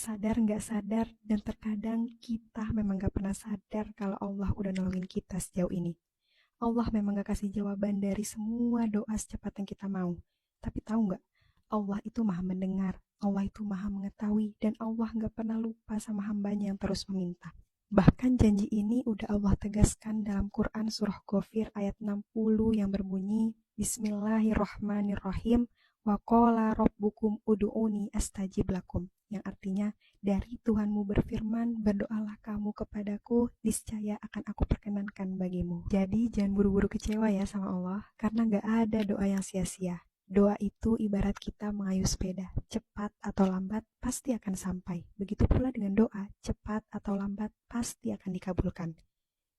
sadar nggak sadar, dan terkadang kita memang nggak pernah sadar kalau Allah udah nolongin kita sejauh ini. Allah memang gak kasih jawaban dari semua doa secepat yang kita mau. Tapi tahu nggak, Allah itu maha mendengar, Allah itu maha mengetahui, dan Allah gak pernah lupa sama hambanya yang terus meminta. Bahkan janji ini udah Allah tegaskan dalam Quran surah Ghafir ayat 60 yang berbunyi, Bismillahirrahmanirrahim, wa qala rabbukum ud'uni astajib lakum, yang artinya, dari Tuhanmu berfirman, berdoalah kamu kepadaku, niscaya akan aku perkenankan bagimu. Jadi jangan buru-buru kecewa ya sama Allah, karena gak ada doa yang sia-sia. Doa itu ibarat kita mengayuh sepeda, cepat atau lambat pasti akan sampai. Begitu pula dengan doa, cepat atau lambat pasti akan dikabulkan.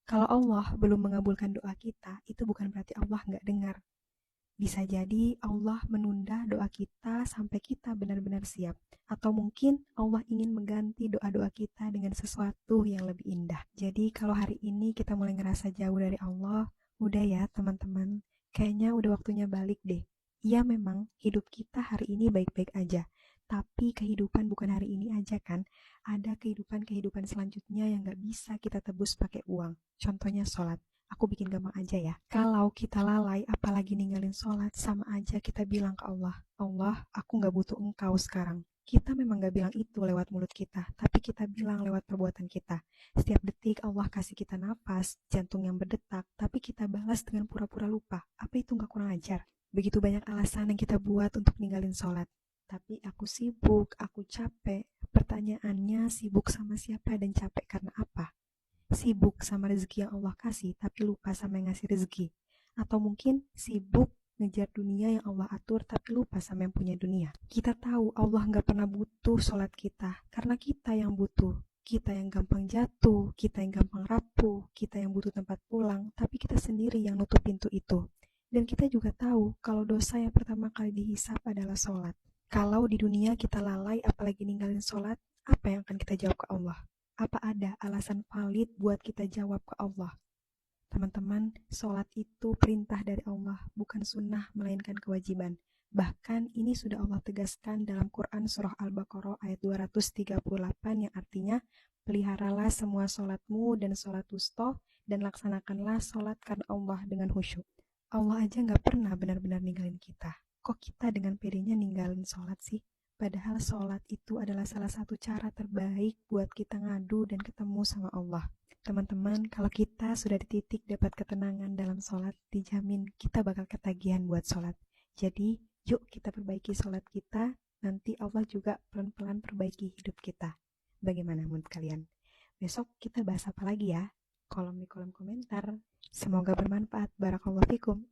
Kalau Allah belum mengabulkan doa kita, itu bukan berarti Allah gak dengar. Bisa jadi Allah menunda doa kita sampai kita benar-benar siap. Atau mungkin Allah ingin mengganti doa-doa kita dengan sesuatu yang lebih indah. Jadi kalau hari ini kita mulai ngerasa jauh dari Allah, udah ya teman-teman, kayaknya udah waktunya balik deh. Iya memang hidup kita hari ini baik-baik aja. Tapi kehidupan bukan hari ini aja kan. Ada kehidupan-kehidupan selanjutnya yang gak bisa kita tebus pakai uang. Contohnya sholat. Aku bikin gampang aja ya. Kalau kita lalai, apalagi ninggalin sholat, sama aja kita bilang ke Allah, Allah, aku gak butuh engkau sekarang. Kita memang gak bilang itu lewat mulut kita, tapi kita bilang lewat perbuatan kita. Setiap detik Allah kasih kita nafas, jantung yang berdetak, tapi kita balas dengan pura-pura lupa. Apa itu gak kurang ajar? Begitu banyak alasan yang kita buat untuk ninggalin sholat. Tapi aku sibuk, aku capek. Pertanyaannya, sibuk sama siapa dan capek karena apa? Sibuk sama rezeki yang Allah kasih, tapi lupa sama yang ngasih rezeki. Atau mungkin sibuk ngejar dunia yang Allah atur, tapi lupa sama yang punya dunia. Kita tahu Allah gak pernah butuh sholat kita, karena kita yang butuh. Kita yang gampang jatuh, kita yang gampang rapuh, kita yang butuh tempat pulang, tapi kita sendiri yang nutup pintu itu. Dan kita juga tahu kalau dosa yang pertama kali dihisap adalah sholat. Kalau di dunia kita lalai apalagi ninggalin sholat, apa yang akan kita jawab ke Allah? Apa ada alasan valid buat kita jawab ke Allah? Teman-teman, sholat itu perintah dari Allah, bukan sunnah melainkan kewajiban. Bahkan ini sudah Allah tegaskan dalam Quran surah Al-Baqarah ayat 238 yang artinya, peliharalah semua sholatmu dan sholat wusta, dan laksanakanlah sholat karena Allah dengan khusyuk. Allah aja gak pernah benar-benar ninggalin kita. Kok kita dengan pedenya ninggalin sholat sih? Padahal sholat itu adalah salah satu cara terbaik buat kita ngadu dan ketemu sama Allah. Teman-teman, kalau kita sudah di titik dapat ketenangan dalam sholat, dijamin kita bakal ketagihan buat sholat. Jadi, yuk kita perbaiki sholat kita, nanti Allah juga pelan-pelan perbaiki hidup kita. Bagaimana menurut kalian? Besok kita bahas apa lagi ya? Kolom di kolom komentar. Semoga bermanfaat. Barakallahu fikum.